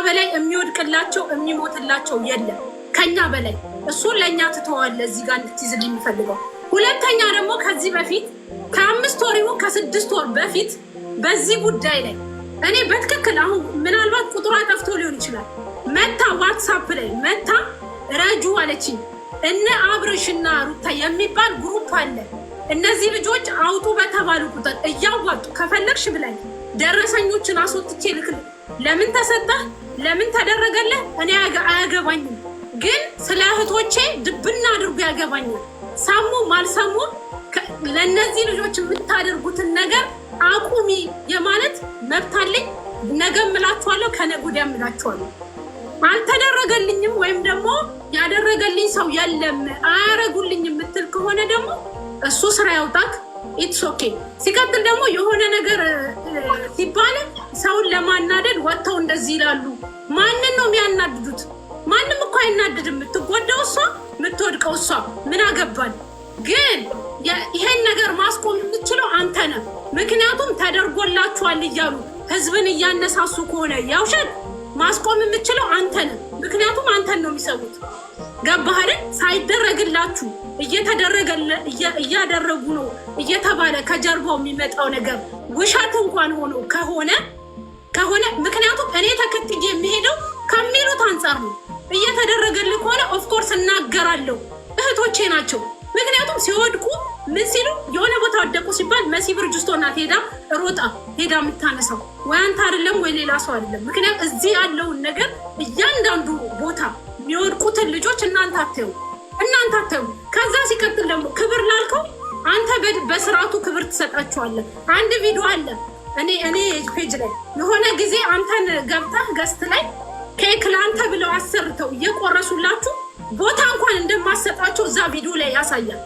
በላይ የሚወድቅላቸው የሚሞትላቸው የለም ከኛ በላይ። እሱን ለእኛ ትተዋለ እዚህ ጋር እንድትይዝል የሚፈልገው። ሁለተኛ ደግሞ ከዚህ በፊት ከ5 ወር ይሁን ከ6 ወር በፊት በዚህ ጉዳይ ላይ እኔ በትክክል አሁን ምናልባት ቁጥሯ ጠፍቶ ሊሆን ይችላል። መታ ዋትሳፕ ላይ መታ ረጁ አለችኝ። እነ አብርሽና ሩታ የሚባል ግሩፕ አለ። እነዚህ ልጆች አውጡ በተባሉ ቁጥር እያዋጡ ከፈለግሽ ብላኝ ደረሰኞችን አስወጥቼ ልክል። ለምን ተሰጠህ ለምን ተደረገለህ እኔ አያገባኝም፣ ግን ስለ እህቶቼ ድብና አድርጎ ያገባኛል። ሰሙ ማልሰሙ ለእነዚህ ልጆች የምታደርጉትን ነገር አቁሚ የማለት መብት አለኝ። ነገ እምላችኋለሁ፣ ከነገ ወዲያ እምላችኋለሁ። አልተደረገልኝም ወይም ደግሞ ያደረገልኝ ሰው የለም አያረጉልኝ የምትል ከሆነ ደግሞ እሱ ስራ ያውጣክ። ኢትስ ኦኬ። ሲቀጥል ደግሞ የሆነ ነገር ሲባል ሰውን ለማናደድ ወጥተው እንደዚህ ይላሉ። ማንን ነው የሚያናድዱት? ማንም እኮ አይናደድም። የምትጎዳው እሷ፣ የምትወድቀው እሷ። ምን አገባል? ግን ይሄን ነገር ማስቆም የምትችለው አንተ ነህ። ምክንያቱም ተደርጎላችኋል እያሉ ህዝብን እያነሳሱ ከሆነ ያውሸት ማስቆም የምትችለው አንተ ነህ። ምክንያቱም አንተን ነው የሚሰሙት። ገባህ? ሳይደረግላችሁ እያደረጉ ነው እየተባለ ከጀርባው የሚመጣው ነገር ውሸት እንኳን ሆኖ ከሆነ ምክንያቱም እኔ ተከትዬ የሚሄደው ከሚሉት አንጻር ነው። እየተደረገልህ ከሆነ ኦፍኮርስ እናገራለሁ። እህቶቼ ናቸው። ምክንያቱም ሲወድቁ ምን ሲሉ የሆነ ቦታ ወደቁ ሲባል መሲ ብርጅስቶን ናት ሮጣ ሄዳ የምታነሳው፣ ወይ አንተ አይደለም ወይ ሌላ ሰው አይደለም። ምክንያቱም እዚህ ያለውን ነገር እያንዳንዱ ቦታ የሚወድቁትን ልጆች እናንተ አታዩ። ከዛ ሲቀጥል ደግሞ ክብር ላልከው አንተ በስርዓቱ ክብር ትሰጣቸዋለህ። አንድ ቪዲዮ አለ እኔ ፔጅ ላይ የሆነ ጊዜ አንተን ገብተህ ገስት ላይ ኬክ ለአንተ ብለው አሰርተው እየቆረሱላችሁ ቦታ እንኳን እንደማሰጣቸው እዛ ቪዲዮ ላይ ያሳያል።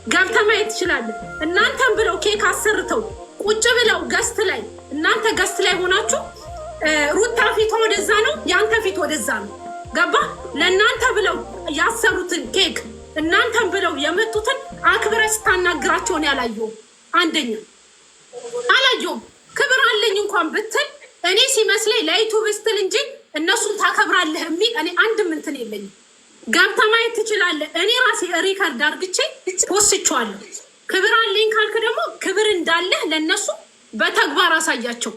ገብተህ ማየት ትችላለህ። እናንተን ብለው ኬክ አሰርተው ቁጭ ብለው ገስት ላይ እናንተ ገስት ላይ ሆናችሁ ሩታ ፊት ወደዛ ነው፣ ያንተ ፊት ወደዛ ነው። ገባ? ለእናንተ ብለው ያሰሩትን ኬክ እናንተን ብለው የመጡትን አክብረ ስታናግራቸውን ያላየሁም። አንደኛ አላየሁም። ክብር አለኝ እንኳን ብትል እኔ ሲመስለኝ ለዩቱብ ስትል እንጂ እነሱን ታከብራለህ የሚል እኔ አንድም እንትን የለኝም። ገብተህ ማየት ትችላለህ። እኔ ራሴ ሪከርድ አድርግቼ ወስቼዋለሁ። ክብር አለኝ ካልክ ደግሞ ክብር እንዳለህ ለእነሱ በተግባር አሳያቸው።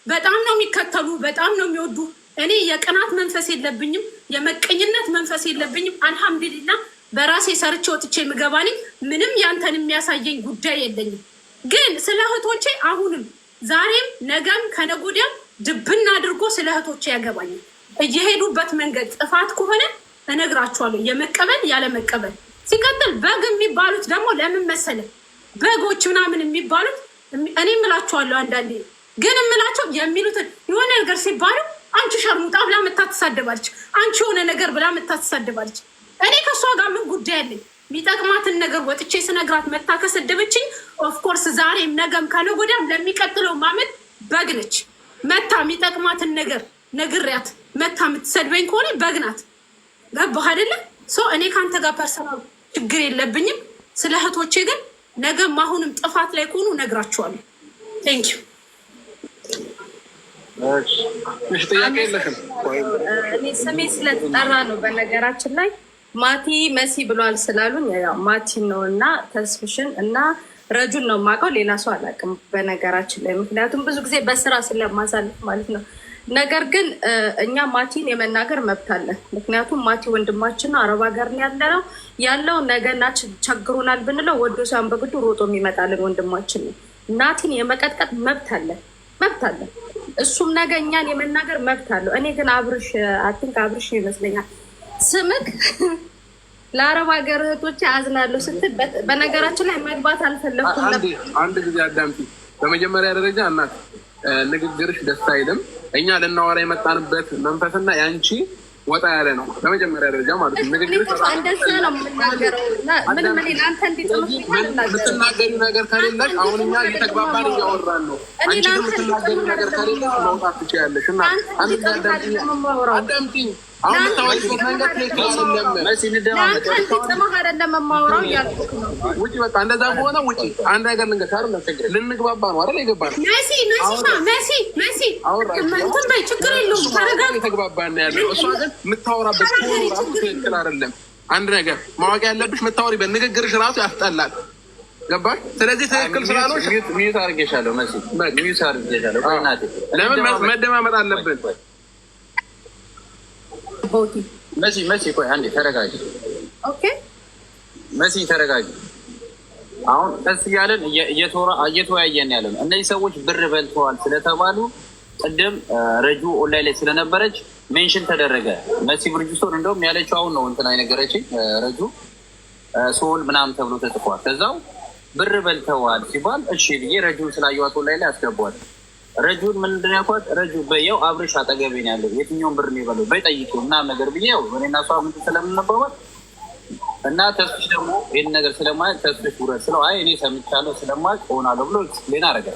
በጣም ነው የሚከተሉ፣ በጣም ነው የሚወዱ። እኔ የቅናት መንፈስ የለብኝም፣ የመቀኝነት መንፈስ የለብኝም። አልሐምዱሊላህ በራሴ ሰርቼ ወጥቼ ምገባ ነኝ። ምንም ያንተን የሚያሳየኝ ጉዳይ የለኝም። ግን ስለ እህቶቼ አሁንም ዛሬም ነገም ከነገ ወዲያም ድብና አድርጎ ስለ እህቶቼ ያገባኛል። እየሄዱበት መንገድ ጥፋት ከሆነ እነግራቸዋለሁ፣ የመቀበል ያለ መቀበል። ሲቀጥል በግ የሚባሉት ደግሞ ለምን መሰለህ? በጎች ምናምን የሚባሉት እኔ እምላቸዋለሁ አንዳንዴ ግን እምላቸው የሚሉትን የሆነ ነገር ሲባሉ አንቺ ሸርሙጣ ብላ መታ ትሳደባለች፣ አንቺ የሆነ ነገር ብላ መታ ትሳደባለች። እኔ ከእሷ ጋር ምን ጉዳይ አለኝ? የሚጠቅማትን ነገር ወጥቼ ስነግራት መታ ከሰደበችኝ ኦፍኮርስ ዛሬም ነገም ከነገ ወዲያም ለሚቀጥለው ማመት በግ ነች። መታ የሚጠቅማትን ነገር ነግሪያት መታ የምትሰድበኝ ከሆነ በግ ናት። ገባህ አይደለም? እኔ ከአንተ ጋር ፐርሰናል ችግር የለብኝም። ስለ እህቶቼ ግን ነገም አሁንም ጥፋት ላይ ከሆኑ ነግራቸዋለሁ። ቴንኪው። እኔ ስሜ ስለተጠራ ነው። በነገራችን ላይ ማቲ መሲ ብሏል ስላሉኝ ያው ማቲ ነው እና ተስፍሽን እና ረጁን ነው የማውቀው፣ ሌላ ሰው አላውቅም በነገራችን ላይ። ምክንያቱም ብዙ ጊዜ በስራ ስለማሳልፍ ማለት ነው። ነገር ግን እኛ ማቲን የመናገር መብት አለን። ምክንያቱም ማቲ ወንድማችን ነው፣ አረብ ሀገር ያለው ነገና ቸግሮናል ብንለው ወዶ ሳይሆን በግዱ ሮጦ የሚመጣልን ወንድማችን ነው። ናቲን የመቀጥቀጥ መብት አለን። እሱም ነገ እኛን የመናገር መብት አለው። እኔ ግን አብርሽ ይመስለኛል ስምክ ለአረብ ሀገር እህቶቼ አዝናለሁ ስትል በነገራችን ላይ መግባት አልፈለኩም። አንድ ጊዜ አዳምጪ። በመጀመሪያ ደረጃ እናት ንግግርሽ ደስ አይልም። እኛ ልናወራ የመጣንበት መንፈስና ያንቺ ወጣ ያለ ነው። በመጀመሪያ ደረጃ ማለት ነው። ንግግርሽ እንደዛ ነው የምናገረው። ምንም እኔ ለአንተ የምትናገሪው ነገር ከሌለሽ አሁን እኛ እየተግባባን እያወራን ነው። አንቺ የምትናገሪው ነገር ከሌለሽ መውጣት ትችያለሽ። እና አዳምጪኝ አሁን የምታወሪበት መንገድ ትክክል አይደለም የማወራው እያልኩት ነው። ውጪ በቃ እንደዛ ከሆነ ውጪ። አንድ ነገር ልንገርሽ አይደል? ልንግባባ ነው አይደል? የገባነው መሲ እንትን በይ ችግር የለውም ተረጋግጠን የተግባባን ያለው። እሷ ግን የምታወራበት ራሱ ትክክል አይደለም። አንድ ነገር ማወቅ ያለብሽ የምታወሪበት ንግግርሽ ራሱ ያስጠላል። ገባሽ? ስለዚህ ትክክል ስላልሆንሽ ሚዩት አድርጌሻለሁ መሲ፣ ሚዩት አድርጌሻለሁ። ለምን መደማመጥ አለብን? መሲ ቆይ አንዴ ተረጋጊ። ኦኬ መሲ ተረጋጊ። አሁን ቀስ እያለን እየተወያየን ያለን እነዚህ ሰዎች ብር በልተዋል ስለተባሉ ቅድም ረጁ ኦንላይን ላይ ስለነበረች ሜንሽን ተደረገ። መሲ ብርጅስቶን እንደውም ያለችው አሁን ነው እንትን አይነገረችኝ ረጁ ሶል ምናምን ተብሎ ተጽፏል። ከዛው ብር በልተዋል ሲባል እሺ ብዬ ረጁን ስላየዋት ኦንላይን ላይ አስገቧል። ረጁን ምንድን ያልኳት ረጁ በየው አብረሽ አጠገቤ ነው ያለው የትኛውን ብር ነው የበለው በጠይቂው ምናምን ነገር ብዬው እኔና እሷ ምን ስለምንባባል እና ተስፍሽ ደግሞ ይህን ነገር ስለማያውቅ ተስፍሽ ውረድ ስለው አይ እኔ ሰምቻለሁ ስለማያውቅ እሆናለሁ ብሎ ኤክስፕሌን አደረገ።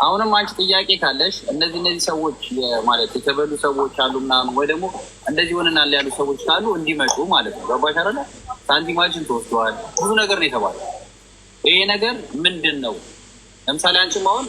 አሁንም አንቺ ጥያቄ ካለሽ እነዚህ ሰዎች ማለት የተበሉ ሰዎች አሉ ምናምን ወይ ደግሞ እንደዚህ ሆነናል ያሉ ሰዎች ካሉ እንዲመጡ ማለት ነው። ገባሽ አይደለ? ሳንቲማችን ተወስደዋል ብዙ ነገር ነው የተባለው። ይሄ ነገር ምንድን ነው? ለምሳሌ አንቺም አሁን